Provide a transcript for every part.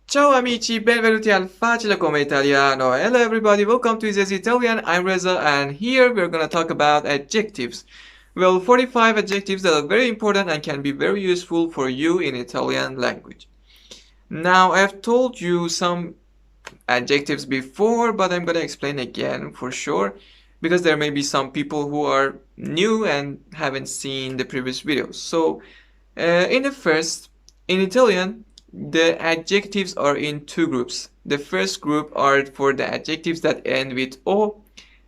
Ciao amici, benvenuti al Facile come Italiano. Hello everybody, welcome to Easy Italian. I'm Reza and here we're gonna talk about adjectives. Well, 45 adjectives that are very important and can be very useful for you in Italian language. Now, I've told you some adjectives before, but I'm gonna explain again for sure because there may be some people who are new and haven't seen the previous videos. So, in Italian, the adjectives are in two groups. The first group are for the adjectives that end with O,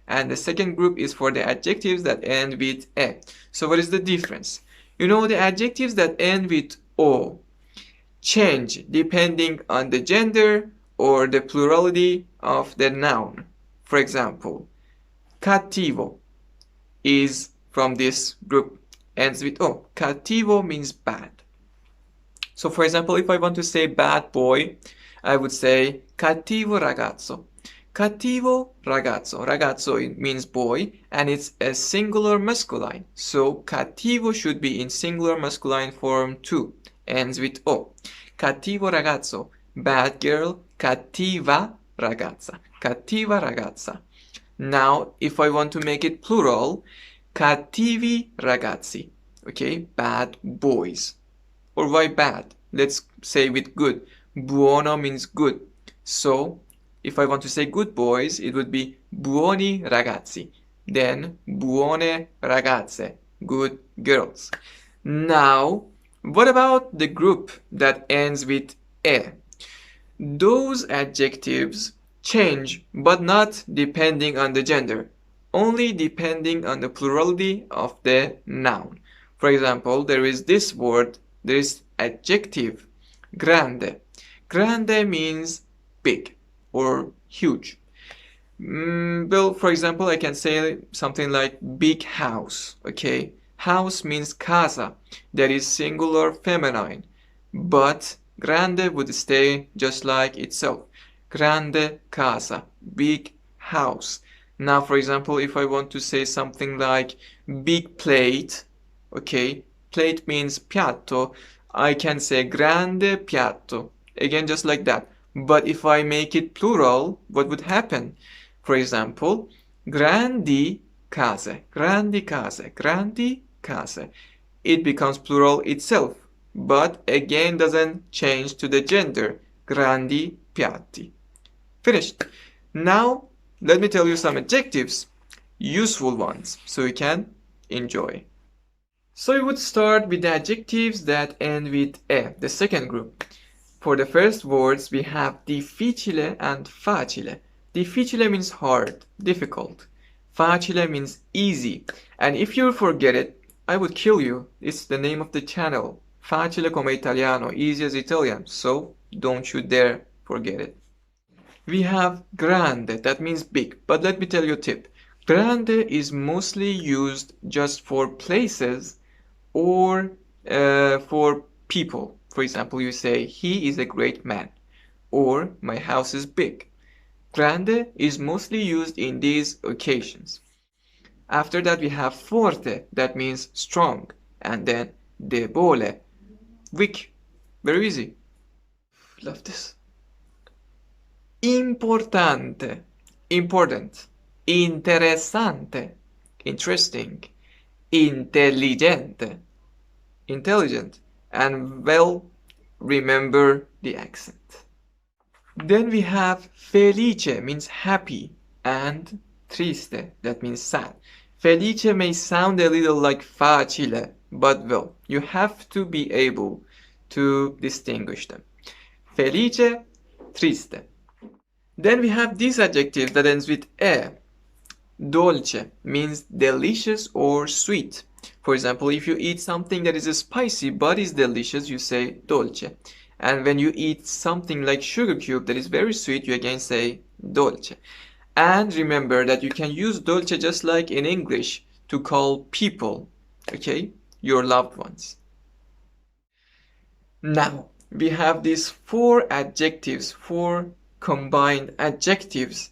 and the second group is for the adjectives that end with E. So what is the difference? You know, the adjectives that end with O change depending on the gender or the plurality of the noun. For example, cattivo is from this group, ends with O. Cattivo means bad. So for example, if I want to say bad boy, I would say cattivo ragazzo. Cattivo ragazzo. Ragazzo means boy and it's a singular masculine. So cattivo should be in singular masculine form too. Ends with O. Cattivo ragazzo. Bad girl. Cattiva ragazza. Cattiva ragazza. Now, if I want to make it plural, cattivi ragazzi. Okay, bad boys. Or why bad? Let's say with good. Buono means good. So, if I want to say good boys, it would be buoni ragazzi. Then, buone ragazze. Good girls. Now, what about the group that ends with e? Those adjectives change, but not depending on the gender. Only depending on the plurality of the noun. For example, there is this word. There is adjective grande. Grande means big or huge. Well, for example, I can say something like big house. Okay, house means casa. That is singular feminine. But grande would stay just like itself. Grande casa, big house. Now, for example, if I want to say something like big plate, okay, plate means piatto, I can say grande piatto. Again, just like that. But if I make it plural, what would happen? For example, grandi case, grandi case, grandi case. It becomes plural itself, but again doesn't change to the gender. Grandi piatti. Finished. Now, let me tell you some adjectives, useful ones, so you can enjoy. So we would start with the adjectives that end with e, the second group. For the first words, we have difficile and facile. Difficile means hard, difficult. Facile means easy. And if you forget it, I would kill you. It's the name of the channel. Facile come Italiano, easy as Italian. So don't you dare forget it. We have grande, that means big. But let me tell you a tip. Grande is mostly used just for places or for people. For example, you say, he is a great man, or my house is big. Grande is mostly used in these occasions. After that, we have forte, that means strong, and then debole, weak. Very easy. Love this. Importante, important. Interessante, interesting. Intelligente, intelligent. And well, remember the accent. Then we have felice, means happy, and triste, that means sad. Felice may sound a little like facile, but well, you have to be able to distinguish them. Felice, triste. Then we have this adjective that ends with e. Dolce means delicious or sweet. For example, if you eat something that is spicy but is delicious, you say dolce. And when you eat something like sugar cube that is very sweet, you again say dolce. And remember that you can use dolce just like in English to call people, okay, your loved ones. Now, we have these four adjectives, four combined adjectives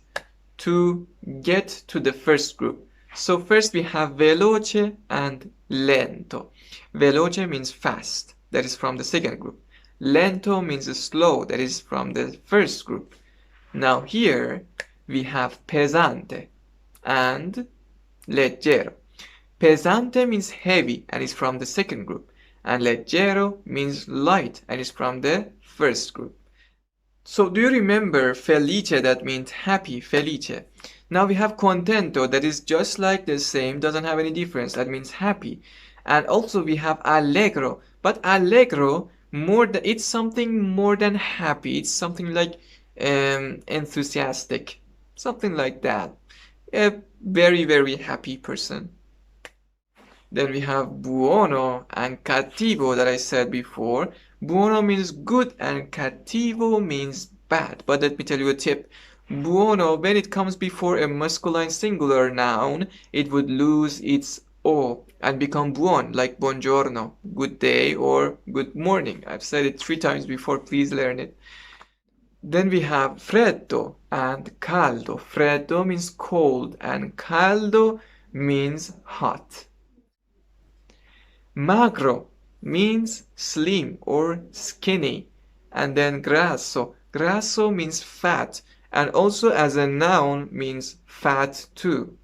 to get to the first group. So first we have veloce and lento. Veloce means fast. That is from the second group. Lento means slow, that is from the first group. Now here we have pesante and leggero. Pesante means heavy and is from the second group, and leggero means light and is from the first group. So do you remember felice, that means happy, felice? Now we have contento, that is just like the same, doesn't have any difference, that means happy. And also we have allegro, but allegro it's something more than happy, it's something like enthusiastic, something like that. A very, very happy person. Then we have buono and cattivo that I said before. Buono means good and cattivo means bad. But let me tell you a tip. Buono, when it comes before a masculine singular noun, it would lose its O and become buon, like buongiorno, good day or good morning. I've said it 3 times before, please learn it. Then we have freddo and caldo. Freddo means cold and caldo means hot. Magro means slim or skinny. And then grasso. Grasso means fat and also as a noun means fat too.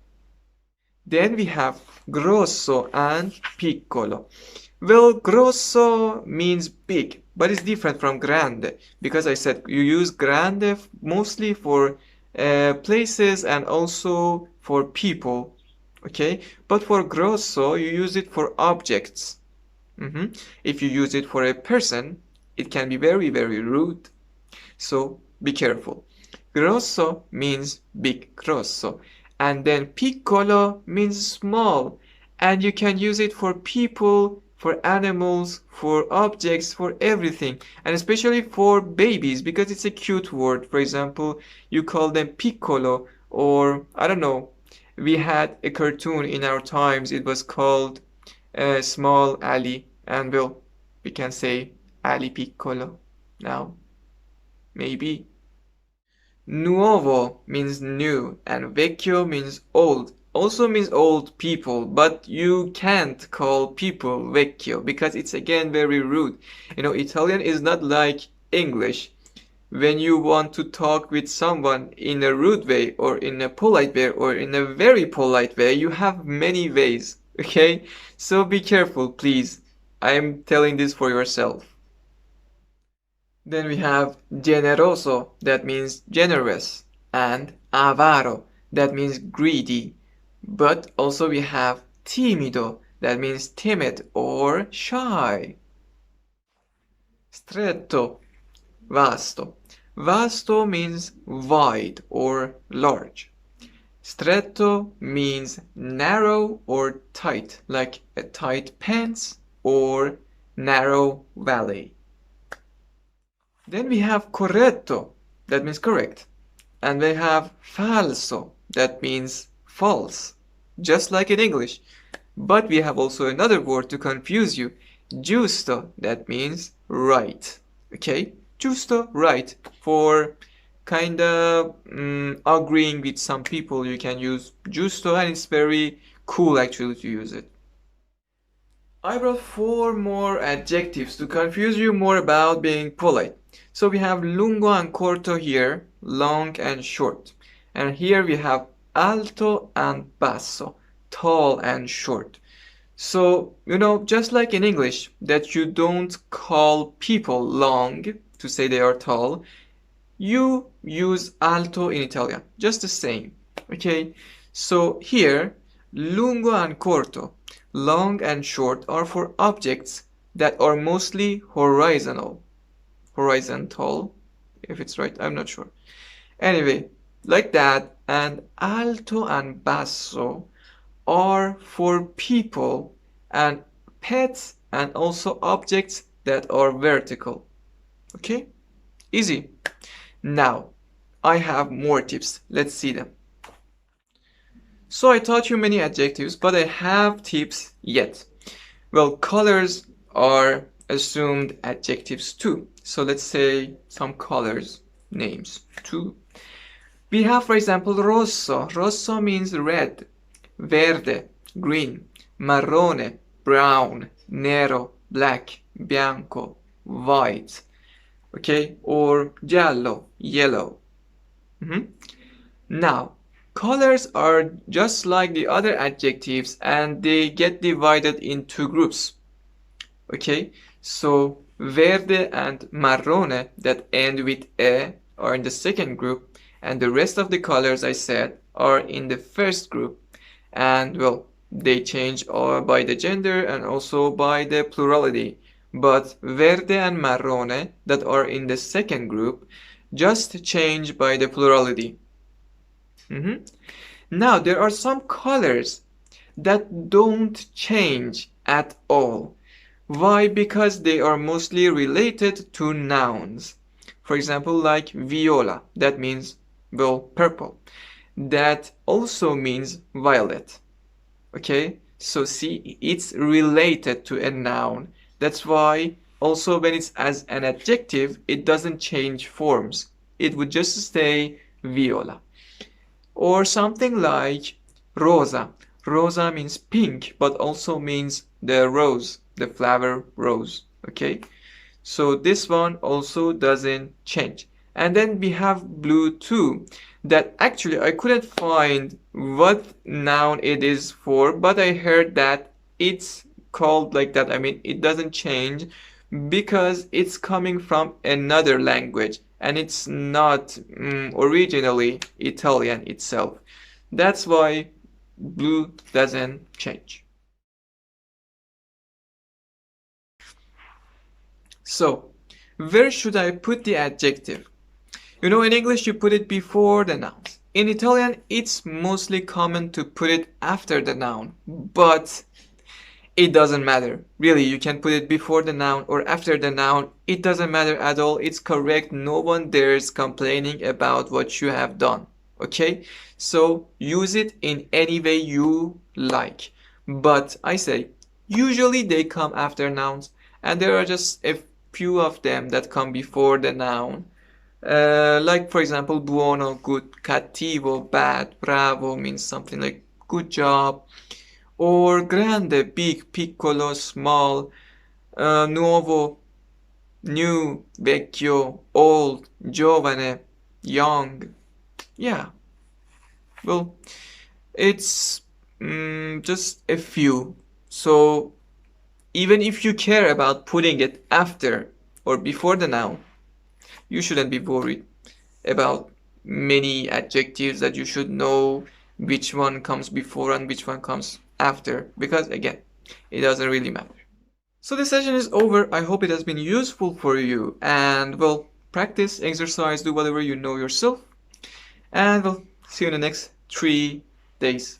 Then we have grosso and piccolo. Well, grosso means big, but it's different from grande because I said you use grande mostly for places and also for people, okay? But for grosso, you use it for objects. If you use it for a person, it can be very, very rude. So be careful. Grosso means big, grosso. And then piccolo means small. And you can use it for people, for animals, for objects, for everything. And especially for babies because it's a cute word. For example, you call them piccolo or I don't know. We had a cartoon in our times. It was called Small Ali. And well, we can say Ali Piccolo now. Maybe. Nuovo means new and vecchio means old. Also means old people, but you can't call people vecchio because it's again very rude. You know, Italian is not like English. When you want to talk with someone in a rude way or in a polite way or in a very polite way, you have many ways, okay? So be careful, please. I'm telling this for yourself. Then we have generoso, that means generous, and avaro, that means greedy. But also we have timido, that means timid or shy. Stretto, vasto. Vasto means wide or large. Stretto means narrow or tight, like a tight pants or narrow valley. Then we have corretto, that means correct. And we have falso, that means false, just like in English. But we have also another word to confuse you. Giusto, that means right. Okay? Giusto, right. For kind of agreeing with some people, you can use giusto and it's very cool actually to use it. I brought 4 more adjectives to confuse you more about being polite. So we have lungo and corto here, long and short. And here we have alto and basso, tall and short. So, you know, just like in English, that you don't call people long to say they are tall, you use alto in Italian, just the same. Okay, so here, lungo and corto, long and short, are for objects that are mostly horizontal, if it's right, I'm not sure. Anyway, like that, and alto and basso are for people and pets and also objects that are vertical. Okay, easy. Now, I have more tips. Let's see them. So I taught you many adjectives, but I have tips yet. Well, colors are assumed adjectives too. So let's say some colors names too. We have, for example, rosso. Rosso means red, verde, green, marrone, brown, nero, black, bianco, white. okay, or giallo, yellow. Mhm. Now, colors are just like the other adjectives and they get divided in two groups. Okay, so verde and marrone that end with e are in the second group, and the rest of the colors I said are in the first group. And well, they change by the gender and also by the plurality. But verde and marrone that are in the second group just change by the plurality. Now, there are some colors that don't change at all. Why? Because they are mostly related to nouns. For example, like viola, that means, well, purple. That also means violet. Okay? So see, it's related to a noun. That's why also when it's as an adjective, it doesn't change forms. It would just stay viola. Or something like rosa. Rosa means pink, but also means the rose, the flower rose. Okay, so this one also doesn't change. And then we have blue too, that actually I couldn't find what noun it is for, but I heard that it's called like that. I mean, it doesn't change because it's coming from another language and it's not originally Italian itself. That's why blue doesn't change. So, where should I put the adjective? You know, in English you put it before the nouns. In Italian, it's mostly common to put it after the noun, but it doesn't matter. Really, you can put it before the noun or after the noun. It doesn't matter at all. It's correct. No one dares complaining about what you have done. Okay? So use it in any way you like. But I say, usually they come after nouns, and there are just a few of them that come before the noun. Like for example, buono, good, cattivo, bad, bravo means something like good job, or grande, big, piccolo, small, nuovo, new, vecchio, old, giovane, young. Yeah, well, it's just a few. So even if you care about putting it after or before the noun, you shouldn't be worried about many adjectives that you should know which one comes before and which one comes after, because again, it doesn't really matter. So this session is over. I hope it has been useful for you, and well, practice, exercise, do whatever you know yourself, and we'll see you in the next 3 days.